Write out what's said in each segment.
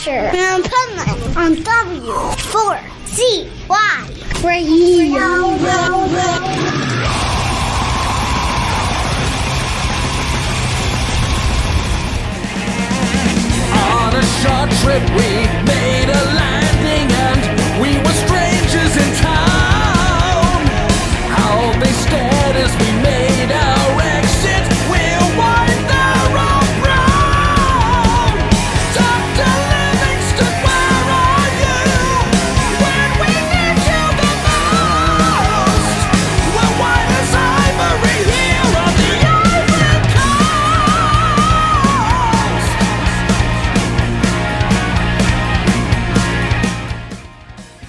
Adventure in Puntland on W4CY Radio. On a short trip we made a landing and we were strangers in town. How they stared as we made our exit. We'll wind the road round. Dr. Livingston, where are you? When we need you the most. We're white as ivory here on the Ivory Coast.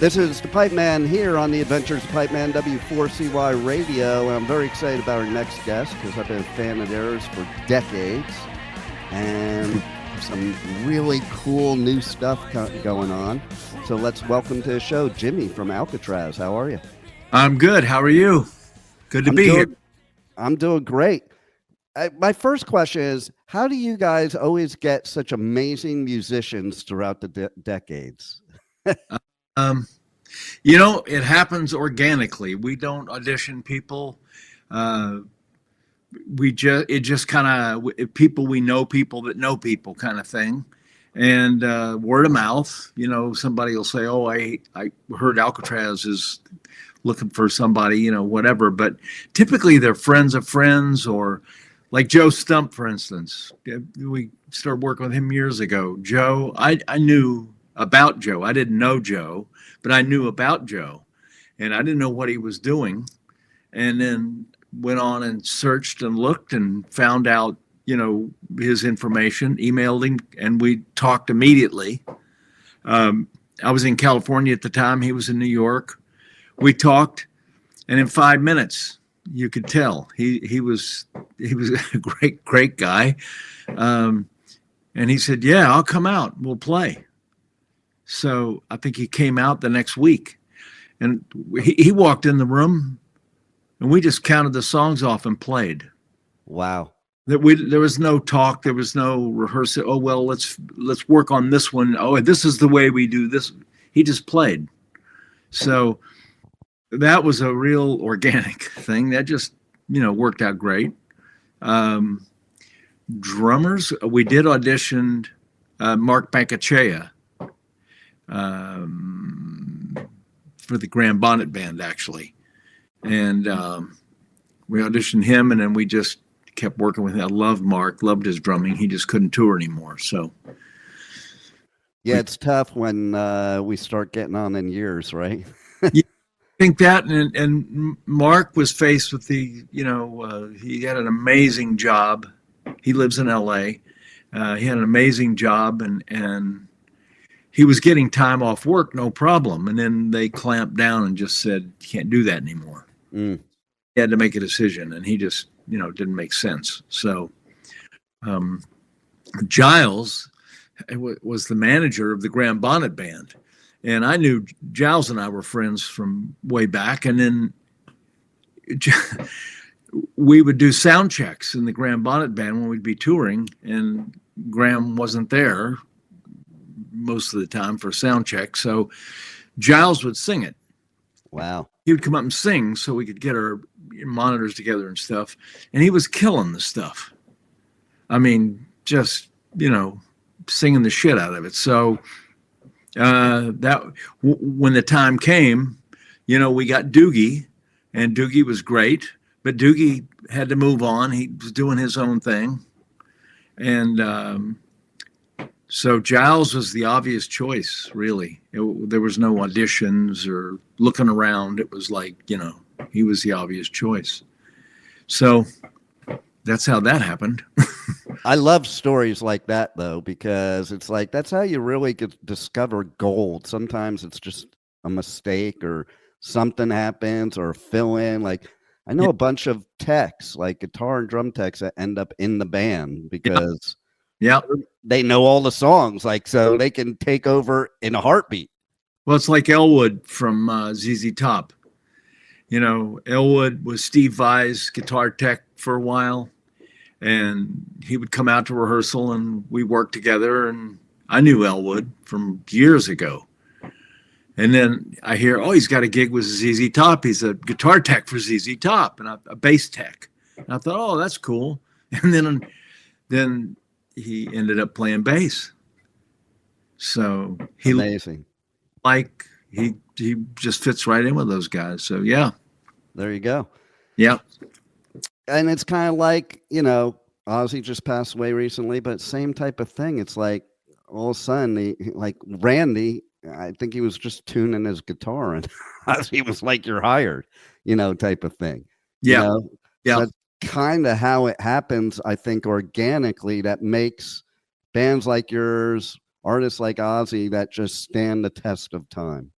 This is the Pipe Man here on the Adventures of Pipe Man W4CY Radio. I'm very excited about our next guest because I've been a fan of theirs for decades. And some really cool new stuff going on. So let's welcome to the show Jimmy from Alcatrazz. How are you? I'm good. How are you? Good to be here. I'm doing great. My first question is, how do you guys always get such amazing musicians throughout the decades? It happens organically. We don't audition people. It just kind of people we know, people that know people, kind of thing, and word of mouth. Somebody will say, "Oh, I heard Alcatrazz is looking for somebody," whatever. But typically, they're friends of friends, or like Joe Stump, for instance. We started working with him years ago. Joe, I knew about Joe. I didn't know Joe, but I knew about Joe, and I didn't know what he was doing. And then went on and searched and looked and found out, his information, emailed him, and we talked immediately. I was in California at the time. He was in New York. We talked, and in 5 minutes, you could tell he was a great guy. And he said, "Yeah, I'll come out. We'll play." So I think he came out the next week, and he walked in the room, and we just counted the songs off and played. Wow. There was no talk. There was no rehearsal. Oh, well, let's work on this one. Oh, this is the way we do this. He just played. So that was a real organic thing. That just, worked out great. Drummers, we did audition Mark Bankachea for the Grand Bonnet Band, actually. And we auditioned him, and then we just kept working with him. I loved Mark, loved his drumming. He just couldn't tour anymore. So, yeah, it's tough when we start getting on in years, right? Yeah, I think that, and Mark was faced with he had an amazing job. He lives in LA. He had an amazing job, and he was getting time off work, no problem. And then they clamped down and just said, "You can't do that anymore." He had to make a decision, and he just, didn't make sense. So Giles was the manager of the Grand Bonnet Band. And I knew Giles and I were friends from way back. And then we would do sound checks in the Grand Bonnet Band when we'd be touring, and Graham wasn't there most of the time for sound check. So Giles would sing it. Wow. He would come up and sing so we could get our monitors together and stuff. And he was killing the stuff. I mean, just, singing the shit out of it. So when the time came, we got Doogie, and Doogie was great, but Doogie had to move on. He was doing his own thing. And so Giles was the obvious choice, really. There was no auditions or looking around. It was like, he was the obvious choice. So that's how that happened. I love stories like that, though, because it's like that's how you really discover gold. Sometimes it's just a mistake or something happens or fill in. Like I know a bunch of techs, like guitar and drum techs, that end up in the band because they know all the songs, like so they can take over in a heartbeat. Well, it's like Elwood from ZZ Top. Elwood was Steve Vai's guitar tech for a while, and he would come out to rehearsal, and we worked together, and I knew Elwood from years ago. And then I hear, oh, he's got a gig with ZZ Top. He's a guitar tech for ZZ Top and a bass tech. And I thought, oh, that's cool. And then he ended up playing bass. So he Amazing. He just fits right in with those guys. So yeah. There you go. Yeah. And it's kind of like, you know, Ozzy just passed away recently, but same type of thing. It's like all of a sudden, like Randy, I think he was just tuning his guitar and Ozzy was like, you're hired, you know, type of thing. Yeah. You know? Yeah. So that's kind of how it happens, I think, organically, that makes bands like yours, artists like Ozzy, that just stand the test of time.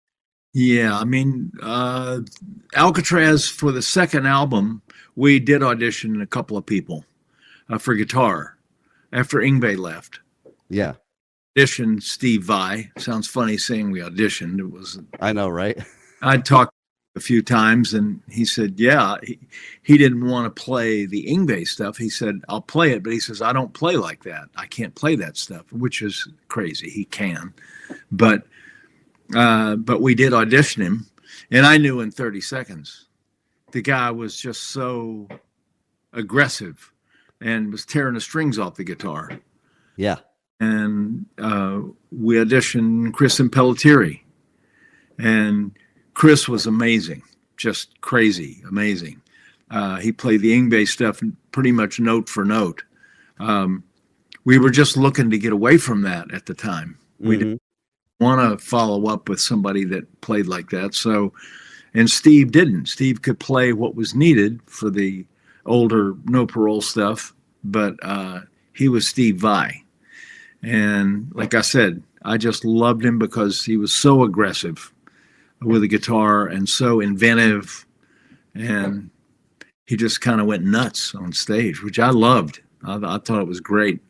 Yeah, I mean, Alcatrazz, for the second album, we did audition a couple of people for guitar after Yngwie left. Yeah. Auditioned Steve Vai. Sounds funny saying we auditioned. It was. I know, right? I talked a few times, and he said, yeah, he didn't want to play the Yngwie stuff. He said, I'll play it, but he says, I don't play like that. I can't play that stuff, which is crazy. He can, but we did audition him, and I knew in 30 seconds the guy was just so aggressive and was tearing the strings off the guitar. Yeah. And we auditioned Chris and Pelletieri, and Chris was amazing, just crazy amazing. He played the Yngwie stuff pretty much note for note. We were just looking to get away from that at the time. We didn't want to follow up with somebody that played like that. So, and Steve didn't. Steve could play what was needed for the older No Parole stuff, but he was Steve Vai. And like I said, I just loved him because he was so aggressive with the guitar and so inventive, and he just kind of went nuts on stage, which I loved. I thought it was great.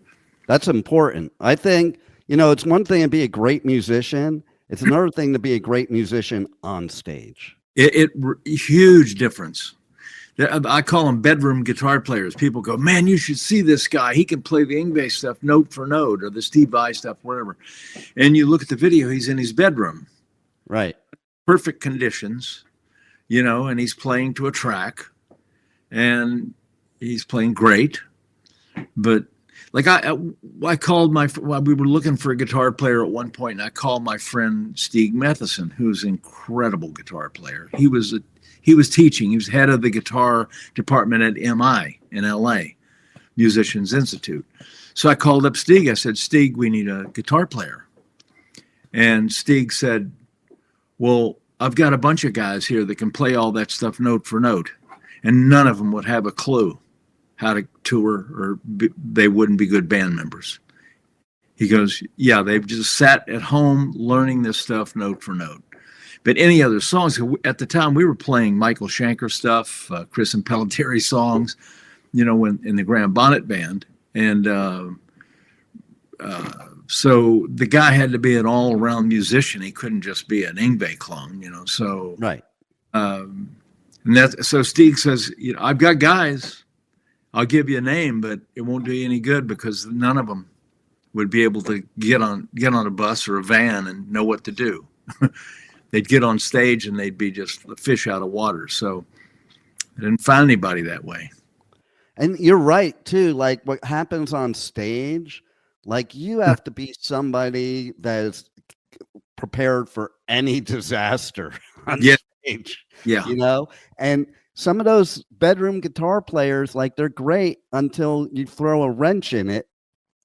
That's important. I think, you know, it's one thing to be a great musician. It's another thing to be a great musician on stage. Huge difference. I call them bedroom guitar players. People go, man, you should see this guy. He can play the Yngwie stuff note for note, or the Steve Vai stuff, whatever. And you look at the video, he's in his bedroom. Right. Perfect conditions, you know, and he's playing to a track, and he's playing great. But like I called we were looking for a guitar player at one point, and I called my friend Stig Matheson, who's an incredible guitar player. He was teaching. He was head of the guitar department at MI in LA, Musicians Institute. So I called up Stig. I said, Stig, we need a guitar player. And Stig said, well, I've got a bunch of guys here that can play all that stuff note for note, and none of them would have a clue how to tour, or they wouldn't be good band members. He goes, yeah, they've just sat at home learning this stuff note for note. But any other songs, at the time we were playing Michael Schenker stuff, Chris and Pelletieri songs, you know, in the Grand Bonnet Band. And so the guy had to be an all-around musician. He couldn't just be an Yngwie clone, you know. So right. So Steve says, you know, I've got guys. I'll give you a name, but it won't do you any good because none of them would be able to get on a bus or a van and know what to do. They'd get on stage and they'd be just a fish out of water. So I didn't find anybody that way. And you're right too. Like what happens on stage, like you have to be somebody that is prepared for any disaster on stage. Yeah. You know, and some of those bedroom guitar players, like they're great until you throw a wrench in it.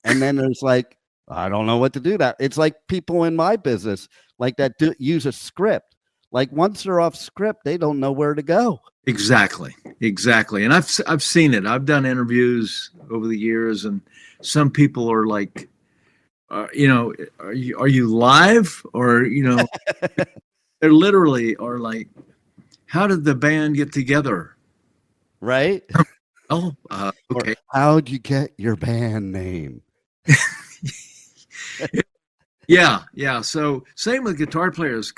And then there's like, I don't know what to do. That it's like people in my business like that use a script. Like once they're off script, they don't know where to go. Exactly. And I've seen it. I've done interviews over the years, and some people are like, you know, are you live? Or, you know, they're literally are like, how did the band get together? Right. Oh, okay. Or how'd you get your band name? Yeah. So same with guitar players,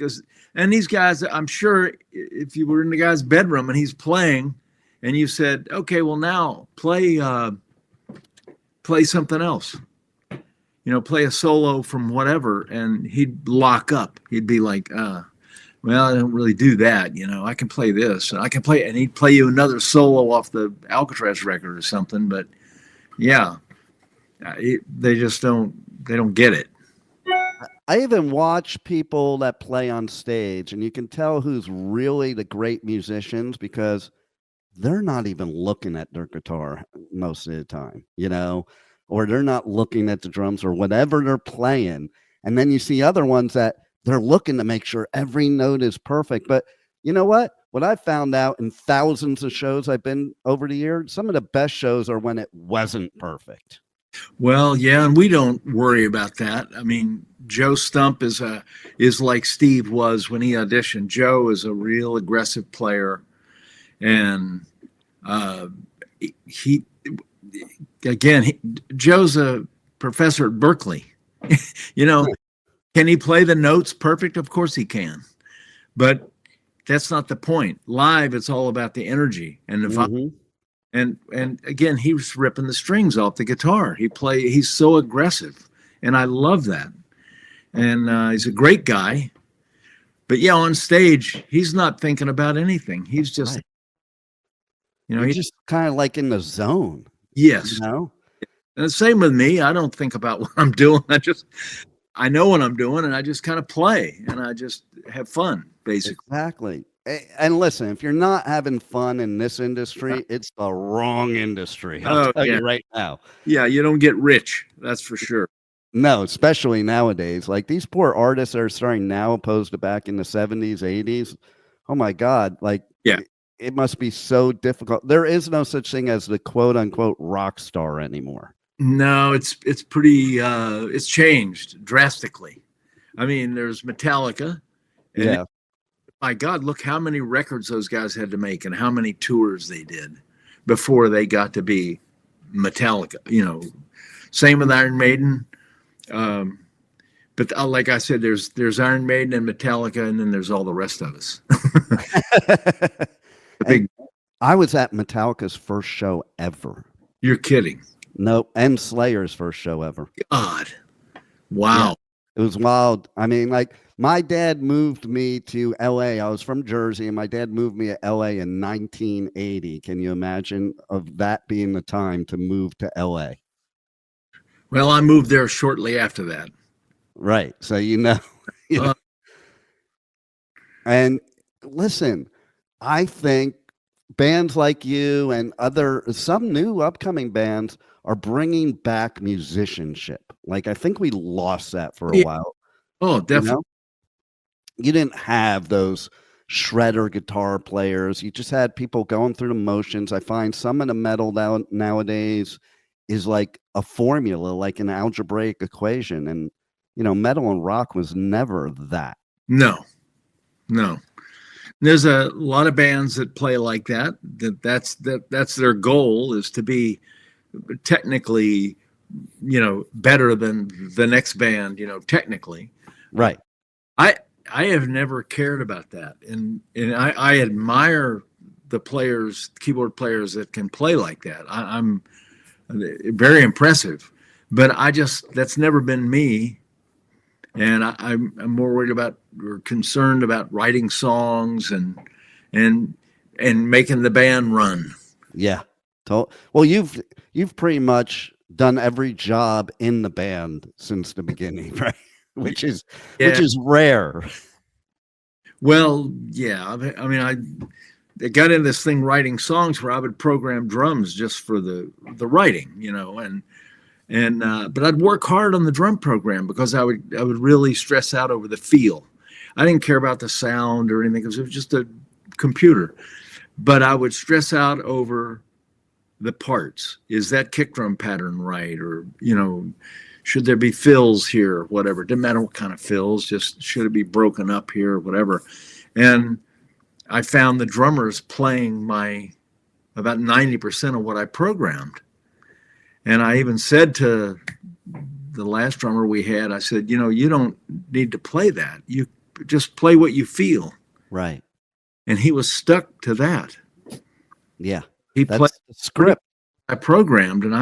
and these guys, I'm sure if you were in the guy's bedroom and he's playing, and you said, okay, well now play something else. play a solo from whatever, and he'd lock up. He'd be like, well, I don't really do that. I can play this, and I can play, and he'd play you another solo off the Alcatrazz record or something. But yeah, they just they don't get it. I even watch people that play on stage, and you can tell who's really the great musicians because they're not even looking at their guitar most of the time, or they're not looking at the drums or whatever they're playing. And then you see other ones that they're looking to make sure every note is perfect. But you know what? What I found out in thousands of shows I've been over the years, some of the best shows are when it wasn't perfect. Well, yeah, and we don't worry about that. I mean, Joe Stump is like Steve was when he auditioned. Joe is a real aggressive player, and Joe's a professor at Berkeley. Can he play the notes perfect? Of course he can, but that's not the point. Live, it's all about the energy and the vibe. And again, he was ripping the strings off the guitar. He's so aggressive, and I love that. And he's a great guy. But yeah, on stage, he's not thinking about anything. He's just, he's just kind of like in the zone. Yes. And the same with me. I don't think about what I'm doing. I know what I'm doing, and I just kind of play, and I just have fun, basically. Exactly. And listen, if you're not having fun in this industry, it's the wrong industry. I'll tell you right now. Yeah, you don't get rich. That's for sure. No, especially nowadays. Like these poor artists that are starting now opposed to back in the 70s, 80s. Oh my God. Like, it must be so difficult. There is no such thing as the quote unquote rock star anymore. No, it's pretty, it's changed drastically. I mean, there's Metallica. Yeah. My God, look how many records those guys had to make and how many tours they did before they got to be Metallica. Same with Iron Maiden. But like I said, there's Iron Maiden and Metallica, and then there's all the rest of us. I was at Metallica's first show ever. You're kidding. Nope. And Slayer's first show ever. God. Wow. Yeah, it was wild. I mean, like, my dad moved me to LA. I was from Jersey, and my dad moved me to LA in 1980. Can you imagine of that being the time to move to LA? Well, I moved there shortly after that. Right. So, and listen, I think bands like you and some new upcoming bands are bringing back musicianship. Like, I think we lost that for a while. Oh, definitely. You didn't have those shredder guitar players. You just had people going through the motions. I find some of the metal nowadays is like a formula, like an algebraic equation. And, metal and rock was never that. No. There's a lot of bands that play like that. That's their goal, is to be technically, better than the next band, technically. Right. I have never cared about that. And I admire the keyboard players that can play like that. I'm very impressive, but that's never been me. And I'm more worried about or concerned about writing songs and making the band run. Yeah. Well, you've pretty much done every job in the band since the beginning, right? Which is rare. Well, yeah. I mean, I got in this thing writing songs where I would program drums just for the writing, but I'd work hard on the drum program because I would really stress out over the feel. I didn't care about the sound or anything because it was just a computer, but I would stress out over the parts. Is that kick drum pattern right? Or, should there be fills here? Whatever. Didn't matter what kind of fills, just should it be broken up here or whatever. And I found the drummers playing about 90% of what I programmed. And I even said to the last drummer we had, I said, you don't need to play that. You just play what you feel. Right. And he was stuck to that. Yeah. He played the script. I programmed, and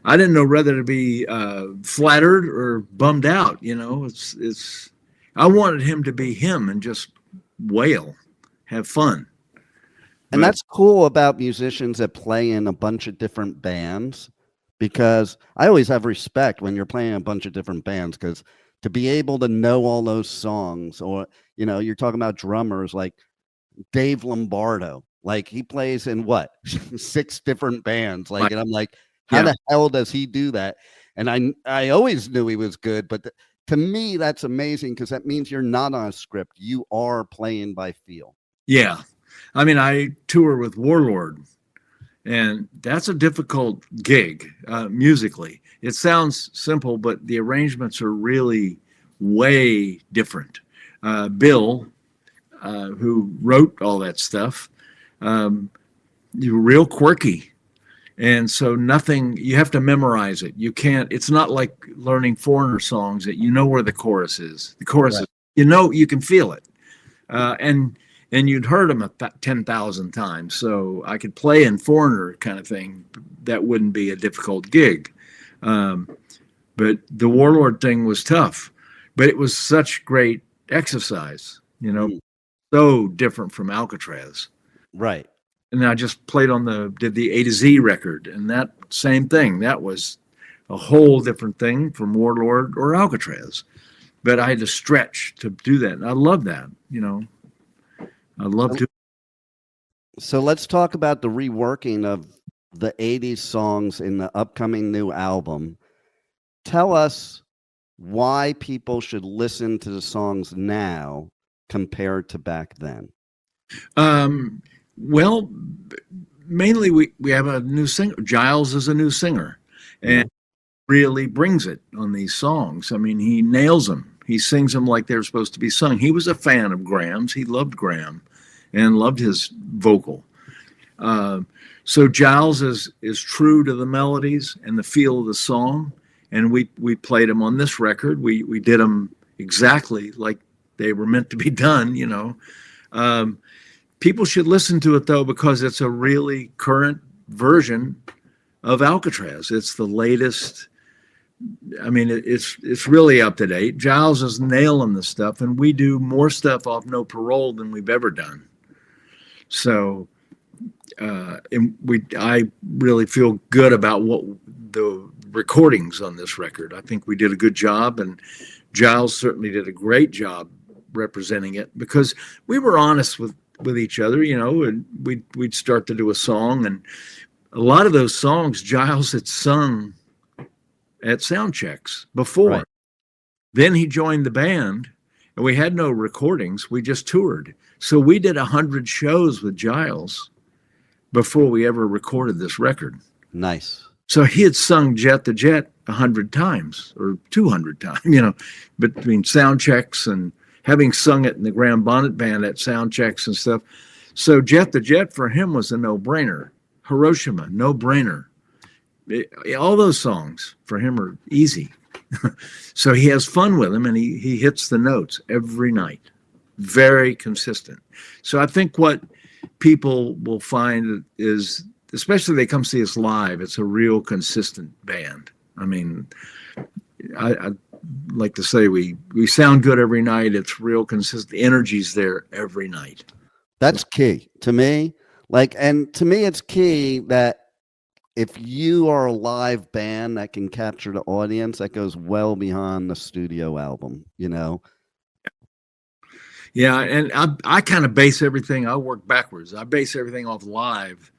I didn't know whether to be flattered or bummed out. It's. I wanted him to be him and just wail, have fun. And that's cool about musicians that play in a bunch of different bands, because I always have respect when you're playing a bunch of different bands, because to be able to know all those songs, or, you're talking about drummers like Dave Lombardo, like he plays in what, 6 different bands. Like, and I'm like, how the hell does he do that? And I always knew he was good, but to me, that's amazing, because that means you're not on a script. You are playing by feel. Yeah. I mean, I tour with Warlord, and that's a difficult gig musically. It sounds simple, but the arrangements are really way different. Bill, who wrote all that stuff, you're real quirky. And so you have to memorize it. You can't, it's not like learning Foreigner songs that you know where the chorus is. The chorus is, you can feel it. And you'd heard them 10,000 times. So I could play in Foreigner kind of thing. That wouldn't be a difficult gig. But the Warlord thing was tough. But it was such great exercise, so different from Alcatrazz. Right. And I just did the A to Z record, and that same thing. That was a whole different thing from Warlord or Alcatrazz. But I had to stretch to do that. And I love that, I love to. So let's talk about the reworking of the 80s songs in the upcoming new album. Tell us why people should listen to the songs now compared to back then. Well, mainly we have a new singer. Giles is a new singer, and really brings it on these songs. I mean, he nails them. He sings them like they're supposed to be sung. He was a fan of Graham's. He loved Graham and loved his vocal. So Giles is true to the melodies and the feel of the song. And we played them on this record. We did them exactly like they were meant to be done, People should listen to it, though, because it's a really current version of Alcatrazz. It's the latest. I mean, it's really up to date. Giles is nailing the stuff, and we do more stuff off No Parole than we've ever done. So, I really feel good about what the recordings on this record. I think we did a good job, and Giles certainly did a great job representing it, because we were honest with each other, and we'd start to do a song, and a lot of those songs Giles had sung at sound checks before. Right. Then he joined the band, and we had no recordings. We just toured. So we did 100 shows with Giles before we ever recorded this record. Nice. So he had sung Jet the Jet 100 times or 200 times, between sound checks and having sung it in the Graham Bonnet Band at sound checks and stuff. So Jet the Jet for him was a no-brainer. Hiroshima, no-brainer. All those songs for him are easy. So he has fun with them, and he hits the notes every night. Very consistent. So I think what people will find is, especially if they come see us live, it's a real consistent band. I mean, I like to say we sound good every night. It's real consistent. The energy's there every night. That's key to me. And to me, it's key that if you are a live band that can capture the audience, that goes well beyond the studio album, Yeah, and I kind of base everything. I work backwards. I base everything off live.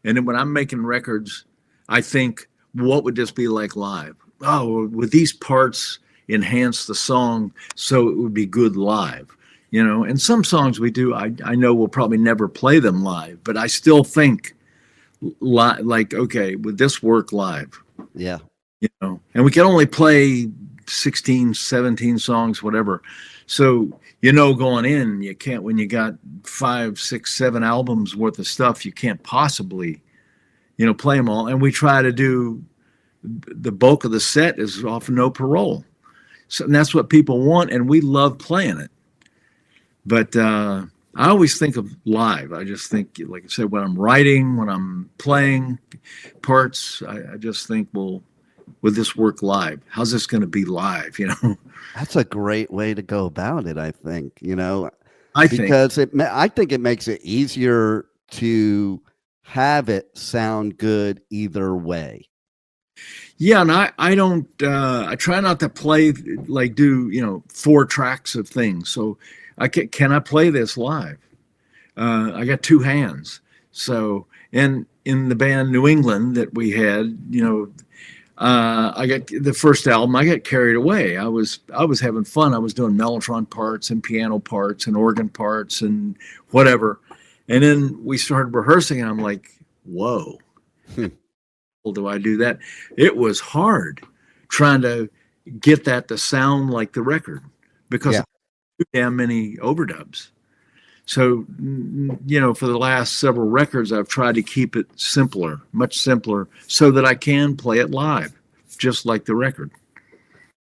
And then when I'm making records, I think, what would this be like live? Oh, would these parts enhance the song so it would be good live? And some songs we do, I know we'll probably never play them live, but I still think okay, would this work live? Yeah. And we can only play 16, 17 songs, whatever. So, going in, you can't, when you got 5, 6, 7 albums worth of stuff, you can't possibly, play them all. And we try to do the bulk of the set is off No Parole. So, and that's what people want. And we love playing it. But, I always think of live. I just think, like I said, when I'm writing, when I'm playing parts, I just think, well, would this work live? How's this going to be live? You know, That's a great way to go about it, I think, I think. because I think it makes it easier to have it sound good either way. Yeah, and I don't I try not to play like do 4 tracks of things. So can I play this live? I got 2 hands. So in the band New England that we had, I got the first album. I got carried away. I was having fun. I was doing mellotron parts and piano parts and organ parts and whatever. And then we started rehearsing, and I'm like, whoa. Do I do that? It was hard trying to get that to sound like the record because too damn many overdubs. So, for the last several records, I've tried to keep it simpler, much simpler, so that I can play it live, just like the record.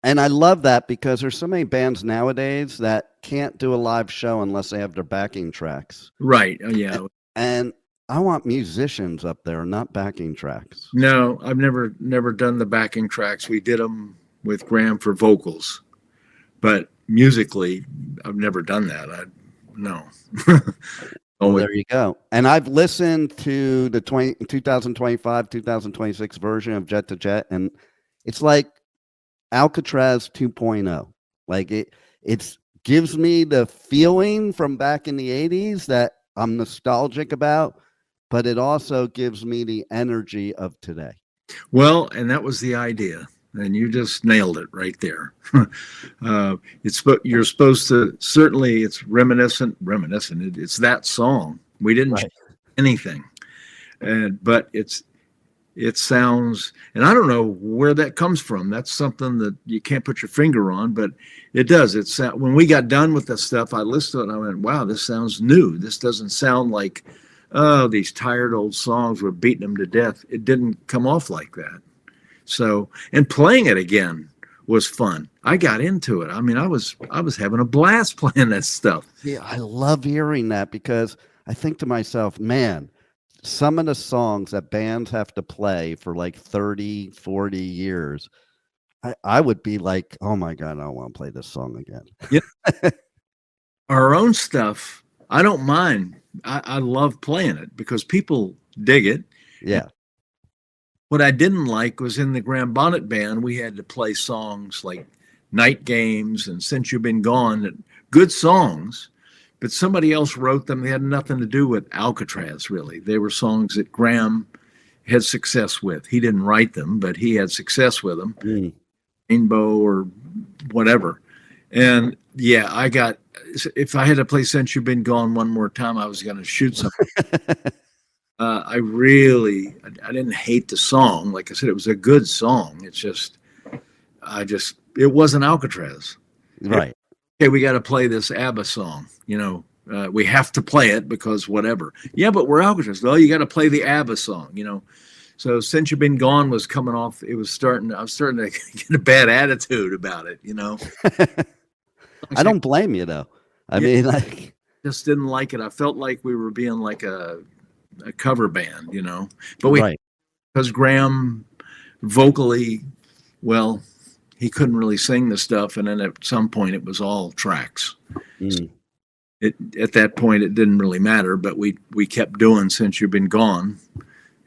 And I love that because there's so many bands nowadays that can't do a live show unless they have their backing tracks. Right. Yeah. And I want musicians up there, not backing tracks. No, I've never done the backing tracks. We did them with Graham for vocals, but musically, I've never done that. No. Well, there you go. And I've listened to the 2025, 2026 version of Jet to Jet, and it's like Alcatrazz 2.0. Like it gives me the feeling from back in the 80s that I'm nostalgic about, but it also gives me the energy of today. Well, and that was the idea. And you just nailed it right there. You're supposed to, certainly it's reminiscent. It's that song. We didn't change anything. But it sounds, and I don't know where that comes from. That's something that you can't put your finger on, but it does. When we got done with the stuff, I listened to it and I went, wow, this sounds new. This doesn't sound like, oh, these tired old songs, we're beating them to death. It didn't come off like that. So, and playing it again was fun. I got into it. I mean, I was having a blast playing that stuff. Yeah, I love hearing that because I think to myself, man, some of the songs that bands have to play for like 30, 40 years, I would be like, oh my God, I don't want to play this song again. Yep. Our own stuff, I don't mind. I love playing it because people dig it. Yeah. What I didn't like was in the Graham Bonnet Band, we had to play songs like Night Games and Since You've Been Gone, good songs, but somebody else wrote them. They had nothing to do with Alcatrazz, really. They were songs that Graham had success with. He didn't write them, but he had success with them. Rainbow or whatever. And yeah, if I had to play Since You've Been Gone one more time, I was going to shoot something. I didn't hate the song. Like I said, it was a good song. It's just, it wasn't Alcatrazz. Right. Okay, we got to play this ABBA song. We have to play it because whatever. Yeah, but we're Alcatrazz. Well, you got to play the ABBA song, So Since You've Been Gone was coming off. I was starting to get a bad attitude about it, I don't blame you though. I mean, like, just didn't like it. I felt like we were being like a cover band, but because Graham vocally, well, he couldn't really sing the stuff. And then at some point it was all tracks. So at that point, it didn't really matter, but we kept doing Since You've Been Gone.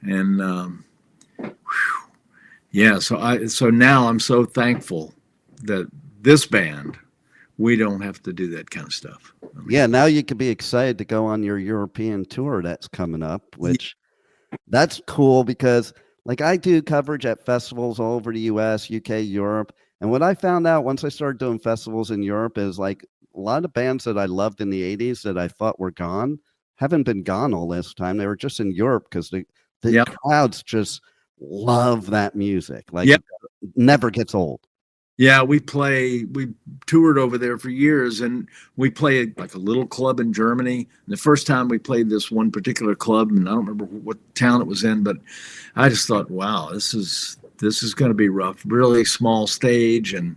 And, so now I'm so thankful that this band, we don't have to do that kind of stuff. Yeah, now you could be excited to go on your European tour that's coming up, which that's cool because like I do coverage at festivals all over the US, UK, Europe. And what I found out once I started doing festivals in Europe is like a lot of bands that I loved in the 80s that I thought were gone haven't been gone all this time. They were just in Europe because the crowds just love that music. Like it never gets old. Yeah, we toured over there for years, and we played like a little club in Germany. And the first time we played this one particular club, and I don't remember what town it was in, but I just thought, wow, this is going to be rough. Really small stage, and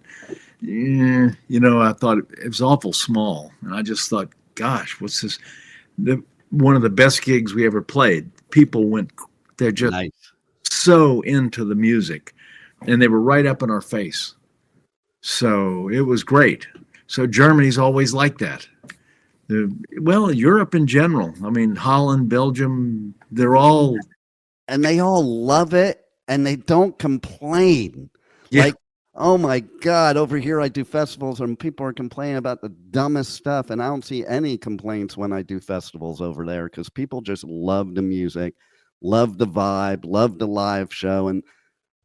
I thought it was awful small, and I just thought, gosh, what's this? One of the best gigs we ever played. People they're just so into the music. and they were right up in our face. So it was great. So Germany's always like that. Well, Europe in general. I mean, Holland, Belgium, they're all. And they all love it, and they don't complain. Yeah. Like, oh my God, over here I do festivals and people are complaining about the dumbest stuff. And I don't see any complaints when I do festivals over there because people just love the music, love the vibe, love the live show. And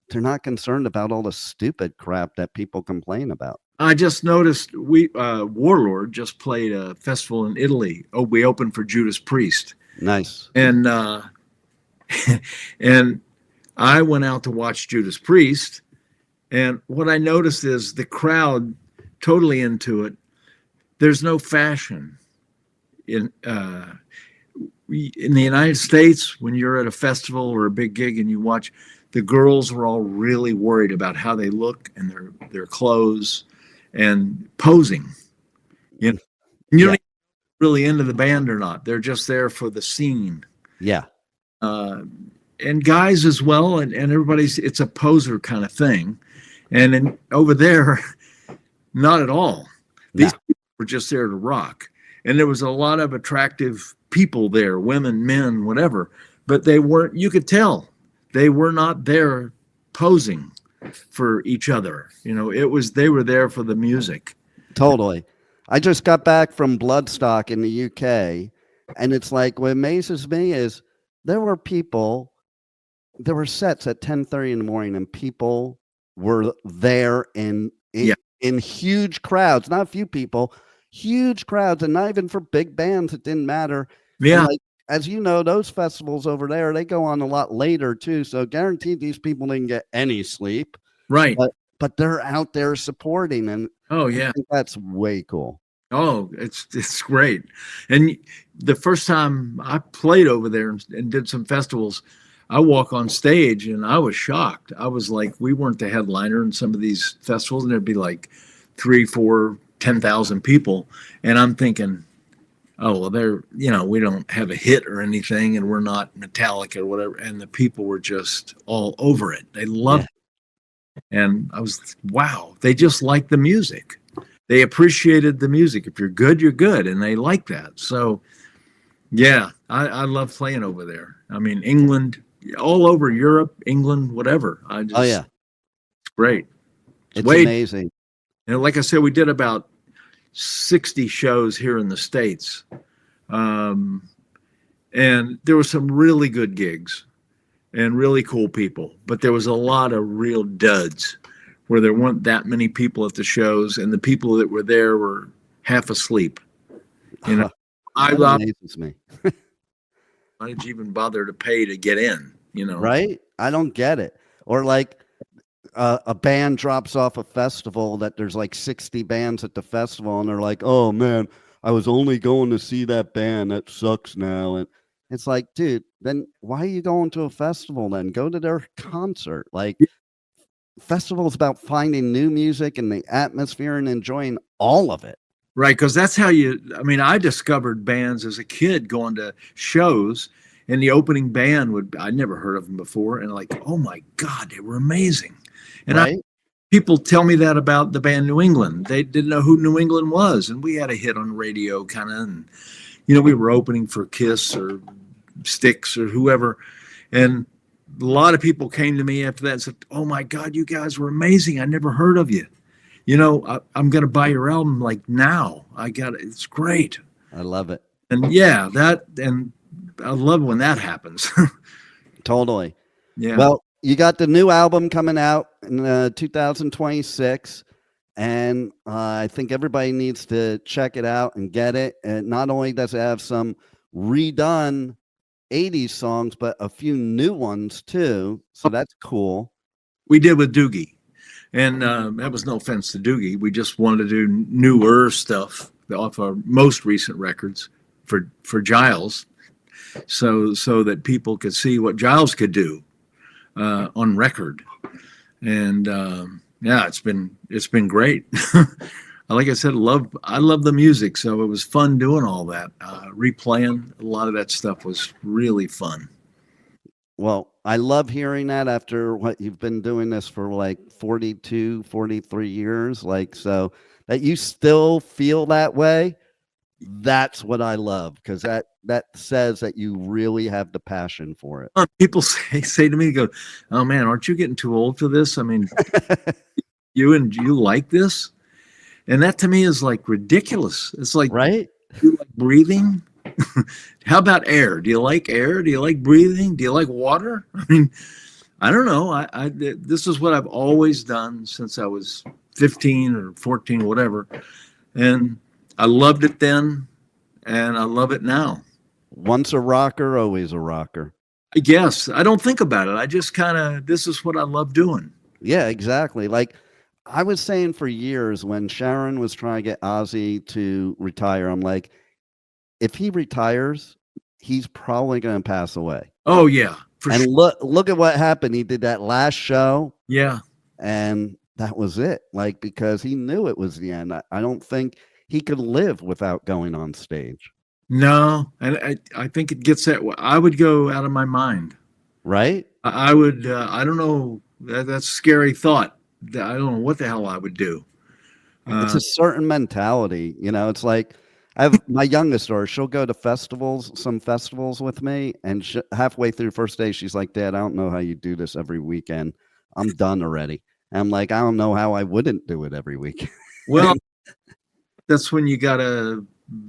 they're not concerned about all the stupid crap that people complain about. I just noticed Warlord just played a festival in Italy. Oh, we opened for Judas Priest. Nice. And and I went out to watch Judas Priest. And what I noticed is the crowd totally into it. There's no fashion in the United States. When you're at a festival or a big gig and you watch, the girls are all really worried about how they look and their clothes and posing. You know, you don't even really into the band or not. They're just there for the scene. Yeah. And guys as well, and everybody's, it's a poser kind of thing. And then over there, not at all. These people were just there to rock. And there was a lot of attractive people there, women, men, whatever. But they weren't, you could tell, they were not there posing for each other. You know, they were there for the music. Totally. I just got back from Bloodstock in the UK, and it's like, what amazes me is there were sets at 10:30 in the morning, and people were there in huge crowds, not a few people, huge crowds, and not even for big bands, it didn't matter. Yeah. Like, as you know, those festivals over there, they go on a lot later too. So guaranteed these people didn't get any sleep. Right. But they're out there supporting, and oh I yeah, think that's way cool. Oh, it's great. And the first time I played over there and did some festivals, I walk on stage and I was shocked. I was like, we weren't the headliner in some of these festivals, and there'd be like 3, 4, 10,000 people. And I'm thinking, oh, well, we don't have a hit or anything, and we're not Metallica or whatever. And the people were just all over it. They loved it. And I was, wow, they just like the music. They appreciated the music. If you're good, you're good. And they like that. So, yeah, I love playing over there. I mean, England, all over Europe, England, whatever. It's great. It's amazing. And like I said, we did about 60 shows here in the States. And there were some really good gigs and really cool people. But there was a lot of real duds where there weren't that many people at the shows, and the people that were there were half asleep. You know, that amazes me. Why did you even bother to pay to get in? You know, right? I don't get it. Or like a band drops off a festival that there's like 60 bands at the festival, and they're like, "Oh man, I was only going to see that band. That sucks now." And it's like, dude, then why are you going to a festival then? Go to their concert. Like, festival is about finding new music and the atmosphere and enjoying all of it. Right, because that's how I discovered bands as a kid going to shows, and the opening band I'd never heard of them before, and like, oh my God, they were amazing. And people tell me that about the band New England. They didn't know who New England was, and we had a hit on the radio kind of, and we were opening for Kiss or Styx or whoever, and a lot of people came to me after that and said, oh my God, you guys were amazing. I never heard of you. I'm going to buy your album like now. I got it. It's great. I love it. And and I love when that happens. Totally. Yeah. Well, you got the new album coming out in 2026, and I think everybody needs to check it out and get it. And not only does it have some redone 80s songs, but a few new ones too. So that's cool. We did with Doogie. And that was no offense to Doogie. We just wanted to do newer stuff off our most recent records for Giles, so that people could see what Giles could do on record. And it's been great. Like I said, I love the music, so it was fun doing all that. Replaying a lot of that stuff was really fun. Well, I love hearing that after what you've been doing this for like 42, 43 years. Like, so that you still feel that way. That's what I love, because that says that you really have the passion for it. People say to me, go, "Oh man, aren't you getting too old for this? I mean, you like this?" And that to me is like ridiculous. It's like, right? You like breathing? How about air? Do you like air? Do you like breathing? Do you like water? I mean, I don't know. This is what I've always done since I was 15 or 14, whatever. And I loved it then, and I love it now. Once a rocker, always a rocker. I guess. I don't think about it. I just kind of, this is what I love doing. Yeah, exactly. Like I was saying for years when Sharon was trying to get Ozzy to retire, I'm like, if he retires, he's probably going to pass away. Oh, yeah. And look at what happened. He did that last show. Yeah. And that was it. Like, because he knew it was the end. I don't think he could live without going on stage. No, and I think it gets that way. I would go out of my mind. Right? I would, I don't know, that's a scary thought. I don't know what the hell I would do. It's a certain mentality. You know, it's like I have my youngest daughter. She'll go to some festivals with me. And halfway through the first day, she's like, "Dad, I don't know how you do this every weekend. I'm done already." And I'm like, "I don't know how I wouldn't do it every week." Well, that's when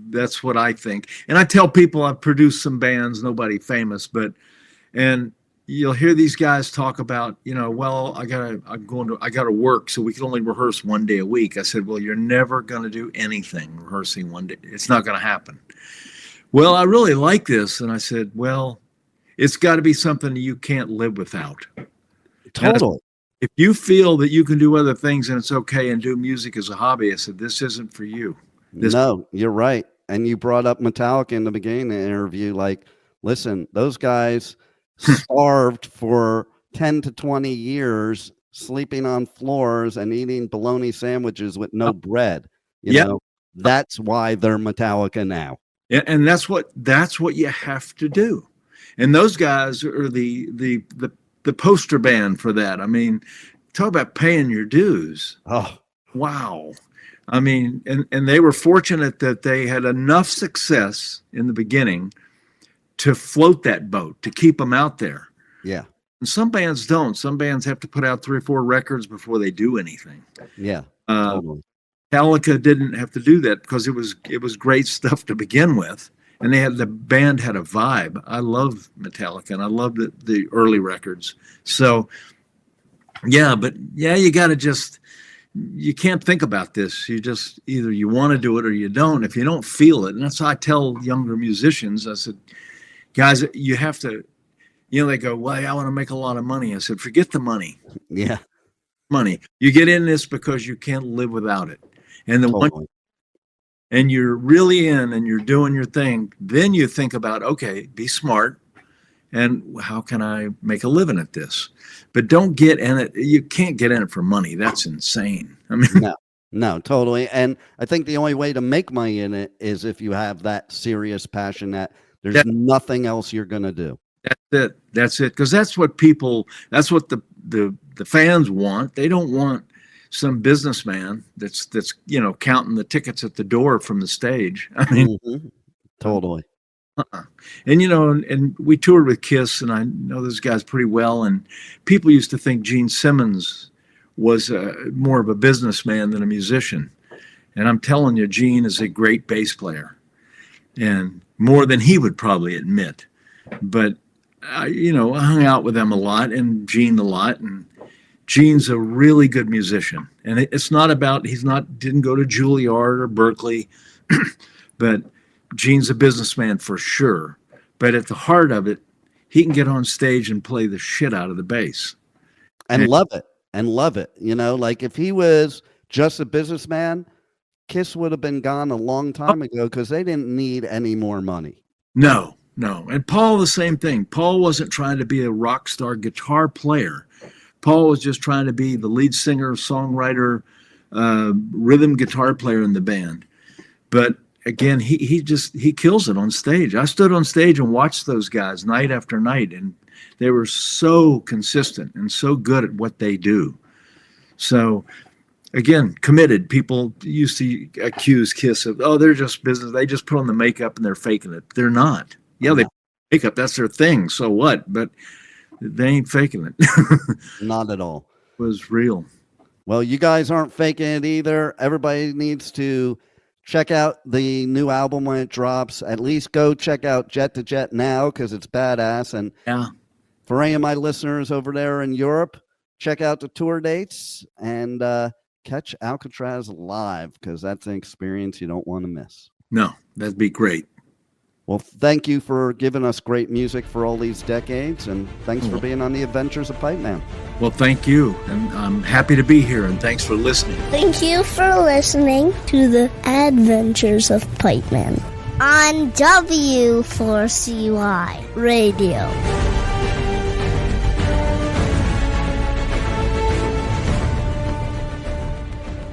that's what I think. And I tell people I've produced some bands, nobody famous, and you'll hear these guys talk about, well, I gotta work, so we can only rehearse one day a week. I said, well, you're never going to do anything rehearsing one day. It's not going to happen. Well, I really like this. And I said, well, it's got to be something you can't live without. Totally. If you feel that you can do other things and it's okay and do music as a hobby, I said, this isn't for you. No, you're right. And you brought up Metallica in the beginning of the interview. Like, listen, those guys starved for 10 to 20 years, sleeping on floors and eating bologna sandwiches with no bread. You know, that's why they're Metallica now. Yeah, and that's what you have to do. And those guys are the poster band for that. I mean, talk about paying your dues. Oh, wow. I mean, and they were fortunate that they had enough success in the beginning to float that boat, to keep them out there. Yeah. And some bands don't. Some bands have to put out 3 or 4 records before they do anything. Yeah. Totally. Metallica didn't have to do that because it was great stuff to begin with. And the band had a vibe. I love Metallica and I love the early records. So yeah, but yeah, you can't think about this. You just either you want to do it or you don't. If you don't feel it, and that's how I tell younger musicians, I said, guys, you have to, they go, well, I want to make a lot of money. I said, forget the money. Yeah. Money. You get in this because you can't live without it. And and you're really in and you're doing your thing. Then you think about, okay, be smart. And how can I make a living at this? But don't get in it. You can't get in it for money. That's insane. I mean, no, totally. And I think the only way to make money in it is if you have that serious passion that there's nothing else you're going to do. That's it. Because that's what the fans want. They don't want some businessman that's counting the tickets at the door from the stage. I mean, totally. And and we toured with Kiss, and I know those guys pretty well. And people used to think Gene Simmons was more of a businessman than a musician. And I'm telling you, Gene is a great bass player, and more than he would probably admit. But I hung out with them a lot, and Gene a lot, and Gene's a really good musician. And it's not about didn't go to Juilliard or Berkeley, but Gene's a businessman for sure, but at the heart of it, he can get on stage and play the shit out of the bass. And love it. Like if he was just a businessman, Kiss would have been gone a long time ago because they didn't need any more money. No. And Paul, the same thing. Paul wasn't trying to be a rock star guitar player. Paul was just trying to be the lead singer, songwriter, rhythm guitar player in the band. But again, he kills it on stage. I stood on stage and watched those guys night after night, and They were so consistent and so good at what they do. So, again, committed. People used to accuse Kiss of, oh, they're just business. They just put on the makeup and they're faking it. They're not. Yeah, they makeup. That's their thing. So what? But they ain't faking it. Not at all. It was real. Well, you guys aren't faking it either. Everybody needs to check out the new album when it drops. At least go check out Jet to Jet now because it's badass. And Yeah. for any of my listeners over there in Europe, check out the tour dates and catch Alcatrazz live because that's an experience you don't want to miss. No, that'd be great. Well, thank you for giving us great music for all these decades, and thanks for being on the Adventures of Pipe Man. Well, thank you. And I'm happy to be here, and thanks for listening. Thank you for listening to the Adventures of Pipe Man on W4CY Radio.